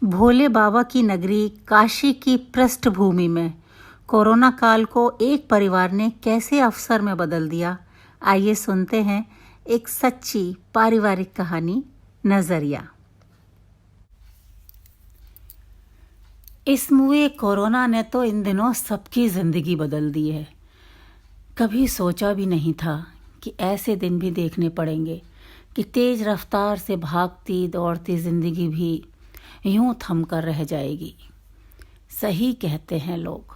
भोले बाबा की नगरी काशी की पृष्ठभूमि में कोरोना काल को एक परिवार ने कैसे अवसर में बदल दिया, आइए सुनते हैं एक सच्ची पारिवारिक कहानी, नजरिया। इस मुए कोरोना ने तो इन दिनों सबकी जिंदगी बदल दी है। कभी सोचा भी नहीं था कि ऐसे दिन भी देखने पड़ेंगे कि तेज रफ्तार से भागती दौड़ती जिंदगी भी यूं थम कर रह जाएगी। सही कहते हैं लोग,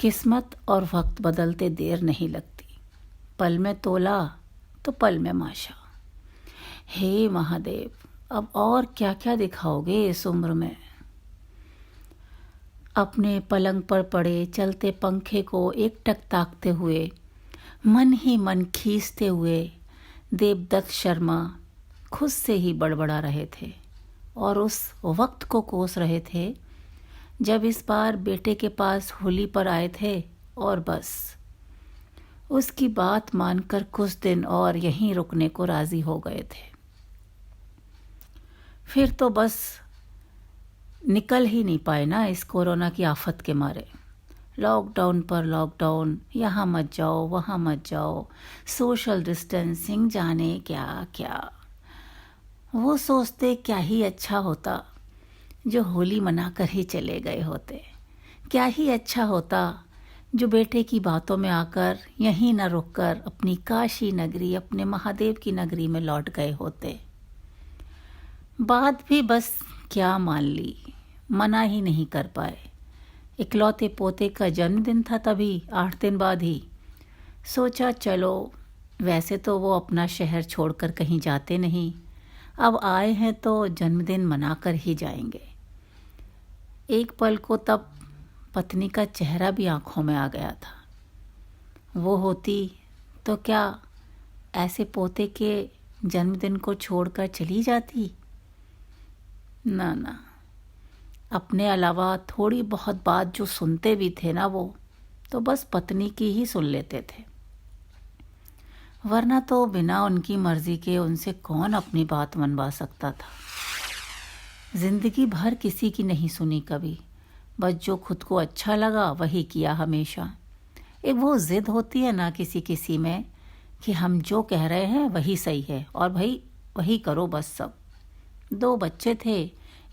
किस्मत और वक्त बदलते देर नहीं लगती। पल में तोला तो पल में माशा। हे महादेव, अब और क्या क्या दिखाओगे इस उम्र में। अपने पलंग पर पड़े चलते पंखे को एकटक ताकते हुए, मन ही मन खींचते हुए देवदत्त शर्मा खुद से ही बड़बड़ा रहे थे और उस वक्त को कोस रहे थे जब इस बार बेटे के पास होली पर आए थे और बस उसकी बात मानकर कुछ दिन और यहीं रुकने को राजी हो गए थे। फिर तो बस निकल ही नहीं पाए ना इस कोरोना की आफत के मारे। लॉकडाउन पर लॉकडाउन, यहाँ मत जाओ वहाँ मत जाओ, सोशल डिस्टेंसिंग, जाने क्या क्या। वो सोचते क्या ही अच्छा होता जो होली मनाकर ही चले गए होते। क्या ही अच्छा होता जो बेटे की बातों में आकर यहीं न रुककर अपनी काशी नगरी, अपने महादेव की नगरी में लौट गए होते। बात भी बस क्या मान ली, मना ही नहीं कर पाए। इकलौते पोते का जन्मदिन था, तभी 8 दिन बाद ही सोचा चलो, वैसे तो वो अपना शहर छोड़कर कहीं जाते नहीं, अब आए हैं तो जन्मदिन मनाकर ही जाएंगे। एक पल को तब पत्नी का चेहरा भी आंखों में आ गया था। वो होती तो क्या ऐसे पोते के जन्मदिन को छोड़कर चली जाती? ना ना, अपने अलावा थोड़ी बहुत बात जो सुनते भी थे ना, वो तो बस पत्नी की ही सुन लेते थे, वरना तो बिना उनकी मर्जी के उनसे कौन अपनी बात मनवा सकता था। जिंदगी भर किसी की नहीं सुनी कभी, बस जो खुद को अच्छा लगा वही किया हमेशा। एक वो जिद होती है ना किसी किसी में कि हम जो कह रहे हैं वही सही है और भाई वही करो बस सब। 2 बच्चे थे,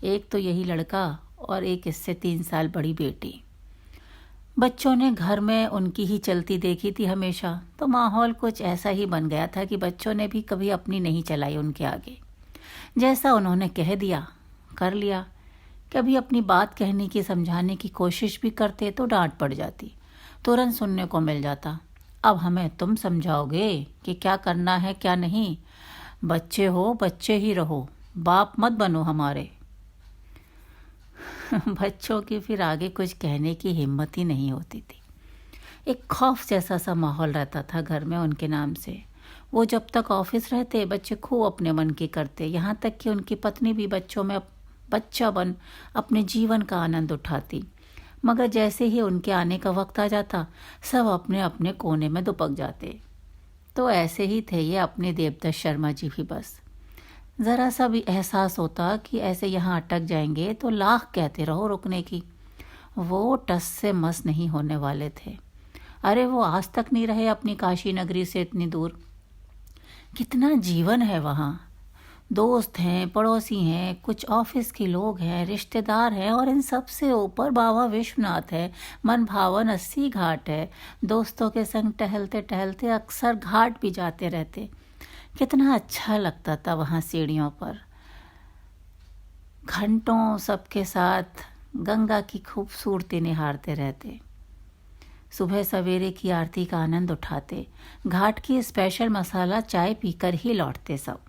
एक तो यही लड़का और एक इससे 3 साल बड़ी बेटी। बच्चों ने घर में उनकी ही चलती देखी थी हमेशा, तो माहौल कुछ ऐसा ही बन गया था कि बच्चों ने भी कभी अपनी नहीं चलाई उनके आगे। जैसा उन्होंने कह दिया कर लिया। कभी अपनी बात कहने की, समझाने की कोशिश भी करते तो डांट पड़ जाती, तुरंत सुनने को मिल जाता, अब हमें तुम समझाओगे कि क्या करना है क्या नहीं। बच्चे हो बच्चे ही रहो, बाप मत बनो हमारे। बच्चों की फिर आगे कुछ कहने की हिम्मत ही नहीं होती थी। एक खौफ जैसा सा माहौल रहता था घर में उनके नाम से। वो जब तक ऑफिस रहते बच्चे खूब अपने मन की करते, यहाँ तक कि उनकी पत्नी भी बच्चों में बच्चा बन अपने जीवन का आनंद उठाती। मगर जैसे ही उनके आने का वक्त आ जाता, सब अपने अपने कोने में दुपक जाते। तो ऐसे ही थे ये अपने देवदत्त शर्मा जी भी। बस ज़रा सा भी एहसास होता कि ऐसे यहाँ अटक जाएंगे तो लाख कहते रहो रुकने की, वो टस से मस नहीं होने वाले थे। अरे वो आज तक नहीं रहे अपनी काशी नगरी से इतनी दूर। कितना जीवन है वहाँ, दोस्त हैं, पड़ोसी हैं, कुछ ऑफिस के लोग हैं, रिश्तेदार हैं और इन सब से ऊपर बाबा विश्वनाथ है, मन भावन 80 घाट है। दोस्तों के संग टहलते टहलते अक्सर घाट भी जाते रहते। कितना अच्छा लगता था वहाँ सीढ़ियों पर घंटों सबके साथ गंगा की खूबसूरती निहारते रहते, सुबह सवेरे की आरती का आनंद उठाते, घाट की स्पेशल मसाला चाय पीकर ही लौटते सब।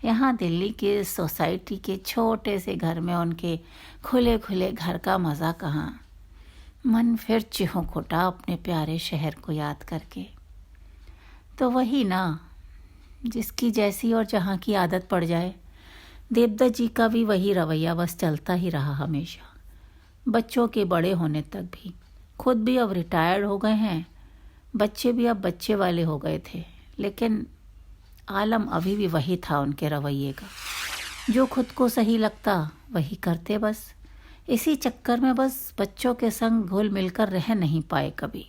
यहाँ दिल्ली के सोसाइटी के छोटे से घर में उनके खुले खुले घर का मज़ा कहाँ। मन फिर चिहुक उठा अपने प्यारे शहर को याद करके। तो वही ना, जिसकी जैसी और जहाँ की आदत पड़ जाए। देवदत्त जी का भी वही रवैया बस चलता ही रहा हमेशा, बच्चों के बड़े होने तक भी। खुद भी अब रिटायर्ड हो गए हैं, बच्चे भी अब बच्चे वाले हो गए थे, लेकिन आलम अभी भी वही था उनके रवैये का। जो खुद को सही लगता वही करते बस। इसी चक्कर में बस बच्चों के संग घुल मिलकर रह नहीं पाए कभी।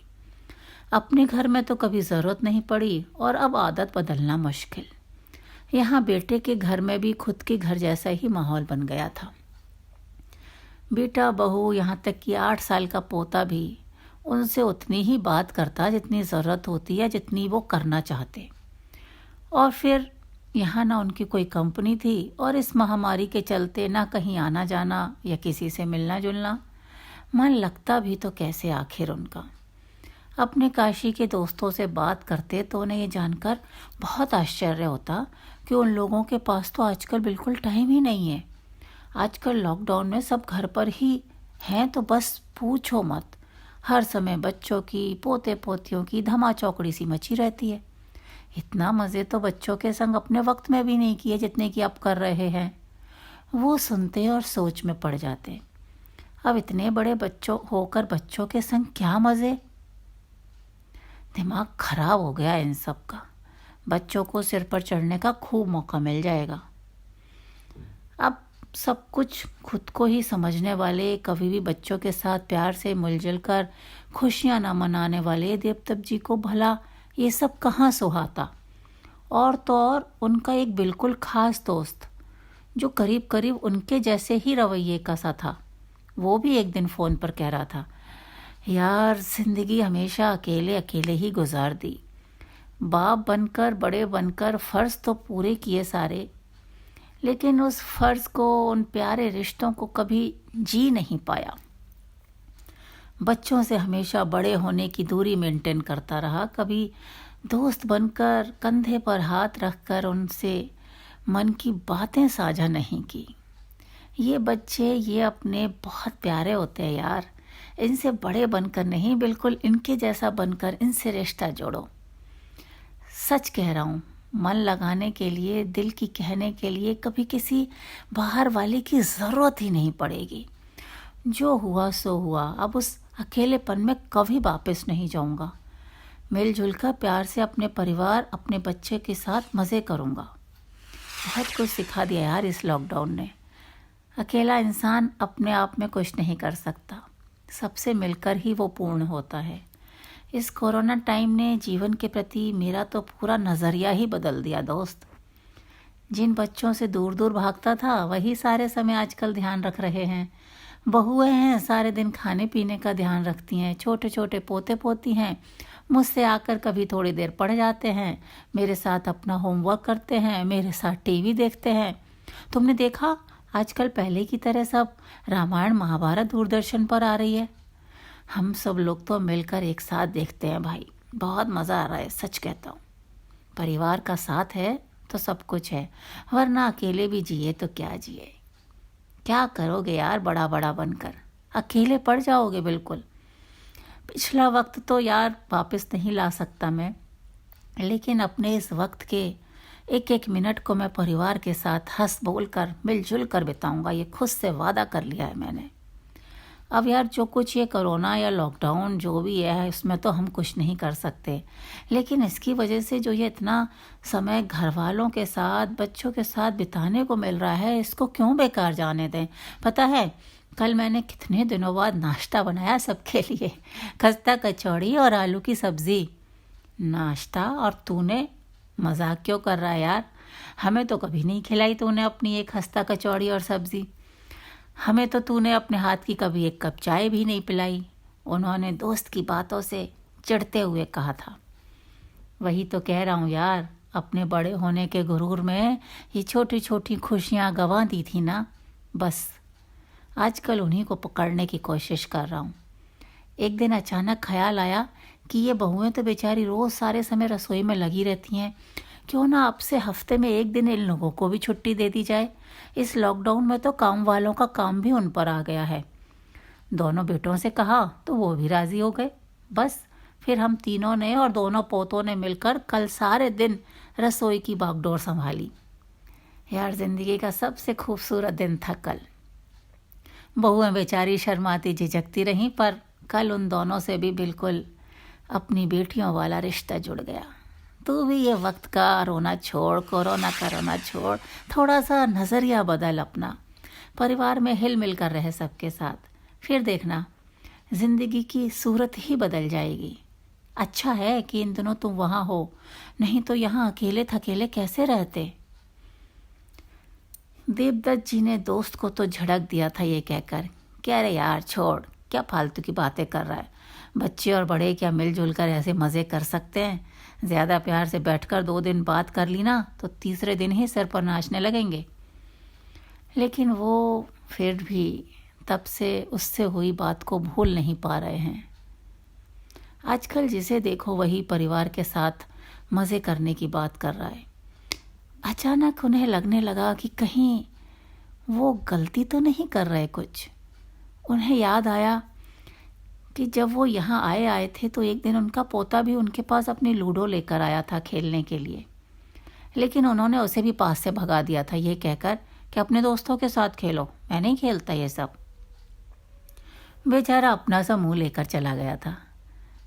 अपने घर में तो कभी ज़रूरत नहीं पड़ी और अब आदत बदलना मुश्किल। यहाँ बेटे के घर में भी खुद के घर जैसा ही माहौल बन गया था। बेटा बहू यहाँ तक कि 8 साल का पोता भी उनसे उतनी ही बात करता जितनी ज़रूरत होती है, जितनी वो करना चाहते। और फिर यहाँ ना उनकी कोई कंपनी थी और इस महामारी के चलते ना कहीं आना जाना या किसी से मिलना जुलना। मन लगता भी तो कैसे आखिर उनका। अपने काशी के दोस्तों से बात करते तो उन्हें ये जानकर बहुत आश्चर्य होता कि उन लोगों के पास तो आजकल बिल्कुल टाइम ही नहीं है। आजकल लॉकडाउन में सब घर पर ही हैं तो बस पूछो मत। हर समय बच्चों की, पोते पोतियों की धमा चौकड़ी सी मची रहती है। इतना मज़े तो बच्चों के संग अपने वक्त में भी नहीं किए जितने कि अब कर रहे हैं। वो सुनते और सोच में पड़ जाते, अब इतने बड़े बच्चों होकर बच्चों के संग क्या मज़े। दिमाग खराब हो गया इन सब का। बच्चों को सिर पर चढ़ने का खूब मौका मिल जाएगा। अब सब कुछ खुद को ही समझने वाले, कभी भी बच्चों के साथ प्यार से मिलजुल कर खुशियाँ न मनाने वाले देवतप जी को भला ये सब कहाँ सुहाता। और तो और उनका एक बिल्कुल खास दोस्त जो करीब करीब उनके जैसे ही रवैये का सा था, वो भी एक दिन फ़ोन पर कह रहा था, यार ज़िंदगी हमेशा अकेले अकेले ही गुजार दी। बाप बनकर, बड़े बनकर फ़र्ज़ तो पूरे किए सारे, लेकिन उस फ़र्ज़ को, उन प्यारे रिश्तों को कभी जी नहीं पाया। बच्चों से हमेशा बड़े होने की दूरी मेंटेन करता रहा, कभी दोस्त बनकर कंधे पर हाथ रखकर उनसे मन की बातें साझा नहीं की। ये बच्चे ये अपने बहुत प्यारे होते हैं यार, इनसे बड़े बनकर नहीं, बिल्कुल इनके जैसा बनकर इनसे रिश्ता जोड़ो। सच कह रहा हूँ, मन लगाने के लिए, दिल की कहने के लिए कभी किसी बाहर वाले की ज़रूरत ही नहीं पड़ेगी। जो हुआ सो हुआ, अब उस अकेलेपन में कभी वापस नहीं जाऊंगा। मिलजुल कर प्यार से अपने परिवार, अपने बच्चे के साथ मज़े करूंगा। बहुत कुछ सिखा दिया यार इस लॉकडाउन ने। अकेला इंसान अपने आप में कुछ नहीं कर सकता, सबसे मिलकर ही वो पूर्ण होता है। इस कोरोना टाइम ने जीवन के प्रति मेरा तो पूरा नज़रिया ही बदल दिया दोस्त। जिन बच्चों से दूर दूर भागता था वही सारे समय आजकल ध्यान रख रहे हैं। बहुएं हैं, सारे दिन खाने पीने का ध्यान रखती हैं। छोटे छोटे पोते पोती हैं, मुझसे आकर कभी थोड़ी देर पढ़ जाते हैं, मेरे साथ अपना होमवर्क करते हैं, मेरे साथ टीवी देखते हैं। तुमने देखा आजकल पहले की तरह सब रामायण महाभारत दूरदर्शन पर आ रही है। हम सब लोग तो मिलकर एक साथ देखते हैं भाई, बहुत मज़ा आ रहा है, सच कहता हूँ। परिवार का साथ है तो सब कुछ है, वरना अकेले भी जिए तो क्या जिए। क्या करोगे यार बड़ा बड़ा बनकर, अकेले पड़ जाओगे बिल्कुल। पिछला वक्त तो यार वापस नहीं ला सकता मैं, लेकिन अपने इस वक्त के एक एक मिनट को मैं परिवार के साथ हंस बोल कर मिलजुल कर बिताऊंगा, ये खुद से वादा कर लिया है मैंने। अब यार जो कुछ ये कोरोना या लॉकडाउन जो भी है, इसमें तो हम कुछ नहीं कर सकते, लेकिन इसकी वजह से जो ये इतना समय घर वालों के साथ, बच्चों के साथ बिताने को मिल रहा है, इसको क्यों बेकार जाने दें। पता है कल मैंने कितने दिनों बाद नाश्ता बनाया सबके लिए, खस्ता कचौड़ी और आलू की सब्ज़ी। नाश्ता, और तूने मजाक क्यों कर रहा है यार, हमें तो कभी नहीं खिलाई तूने अपनी एक खस्ता कचौड़ी और सब्ज़ी। हमें तो तूने अपने हाथ की कभी एक कप चाय भी नहीं पिलाई, उन्होंने दोस्त की बातों से चिढ़ते हुए कहा था। वही तो कह रहा हूँ यार, अपने बड़े होने के गुरूर में ये छोटी छोटी खुशियाँ गंवा दी थी ना, बस आजकल उन्हीं को पकड़ने की कोशिश कर रहा हूँ। एक दिन अचानक ख्याल आया कि ये बहुएं तो बेचारी रोज़ सारे समय रसोई में लगी रहती हैं, क्यों ना अब से हफ्ते में एक दिन इन लोगों को भी छुट्टी दे दी जाए। इस लॉकडाउन में तो काम वालों का काम भी उन पर आ गया है। दोनों बेटों से कहा तो वो भी राज़ी हो गए। बस फिर हम तीनों ने और दोनों पोतों ने मिलकर कल सारे दिन रसोई की बागडोर संभाली। यार ज़िंदगी का सबसे खूबसूरत दिन था कल। बहुएं बेचारी शर्माती झिझकती रहीं, पर कल उन दोनों से भी बिल्कुल अपनी बेटियों वाला रिश्ता जुड़ गया। तू भी ये वक्त का रोना छोड़, कोरोना का रोना छोड़, थोड़ा सा नज़रिया बदल अपना, परिवार में हिल मिल कर रहे सबके साथ, फिर देखना ज़िंदगी की सूरत ही बदल जाएगी। अच्छा है कि इन दिनों तुम वहाँ हो, नहीं तो यहाँ अकेले थकेले कैसे रहते। देवदत्त जी ने दोस्त को तो झड़क दिया था ये कहकर कि अरे यार छोड़, क्या फालतू की बातें कर रहा है, बच्चे और बड़े क्या मिलजुल कर ऐसे मज़े कर सकते हैं। ज़्यादा प्यार से बैठकर 2 दिन बात कर ली ना तो तीसरे दिन ही सर पर नाचने लगेंगे। लेकिन वो फिर भी तब से उससे हुई बात को भूल नहीं पा रहे हैं। आजकल जिसे देखो वही परिवार के साथ मज़े करने की बात कर रहा है। अचानक उन्हें लगने लगा कि कहीं वो गलती तो नहीं कर रहे कुछ। उन्हें याद आया कि जब वो यहाँ आए थे तो एक दिन उनका पोता भी उनके पास अपनी लूडो लेकर आया था खेलने के लिए, लेकिन उन्होंने उसे भी पास से भगा दिया था ये कहकर कि अपने दोस्तों के साथ खेलो, मैं नहीं खेलता ये सब। बेचारा अपना सा मुंह लेकर चला गया था।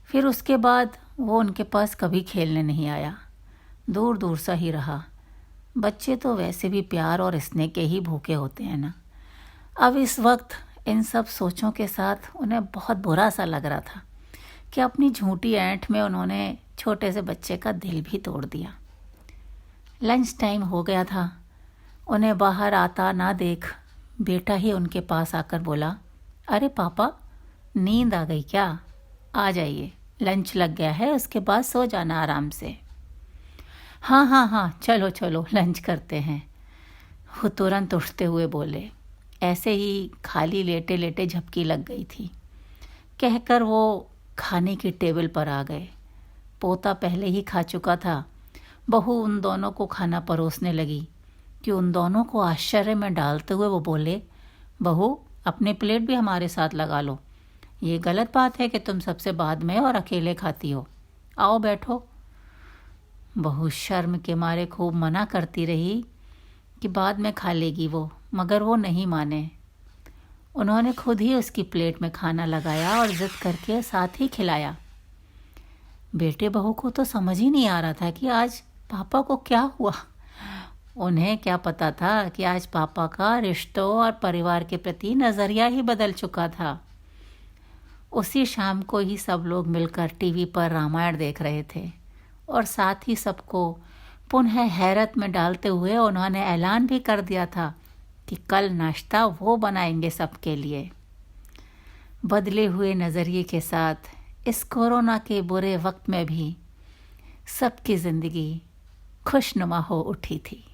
फिर उसके बाद वो उनके पास कभी खेलने नहीं आया, दूर दूर सा ही रहा। बच्चे तो वैसे भी प्यार और स्नेह के ही भूखे होते हैं ना। अब इस वक्त इन सब सोचों के साथ उन्हें बहुत बुरा सा लग रहा था कि अपनी झूठी ऐंठ में उन्होंने छोटे से बच्चे का दिल भी तोड़ दिया। लंच टाइम हो गया था। उन्हें बाहर आता ना देख बेटा ही उनके पास आकर बोला, अरे पापा नींद आ गई क्या? आ जाइए, लंच लग गया है, उसके बाद सो जाना आराम से। हाँ हाँ हाँ, चलो चलो लंच करते हैं, वो तुरंत उठते हुए बोले। ऐसे ही खाली लेटे लेटे झपकी लग गई थी कहकर वो खाने की टेबल पर आ गए। पोता पहले ही खा चुका था। बहू उन दोनों को खाना परोसने लगी कि उन दोनों को आश्चर्य में डालते हुए वो बोले, बहू अपने प्लेट भी हमारे साथ लगा लो, ये गलत बात है कि तुम सबसे बाद में और अकेले खाती हो, आओ बैठो। बहू शर्म के मारे खूब मना करती रही कि बाद में खा लेगी वो, मगर वो नहीं माने। उन्होंने खुद ही उसकी प्लेट में खाना लगाया और जिद करके साथ ही खिलाया। बेटे बहू को तो समझ ही नहीं आ रहा था कि आज पापा को क्या हुआ। उन्हें क्या पता था कि आज पापा का रिश्तों और परिवार के प्रति नज़रिया ही बदल चुका था। उसी शाम को ही सब लोग मिलकर टीवी पर रामायण देख रहे थे और साथ ही सबको पुनः हैरत में डालते हुए उन्होंने ऐलान भी कर दिया था कि कल नाश्ता वो बनाएंगे सबके लिए। बदले हुए नज़रिए के साथ इस कोरोना के बुरे वक्त में भी सबकी ज़िंदगी खुशनुमा हो उठी थी।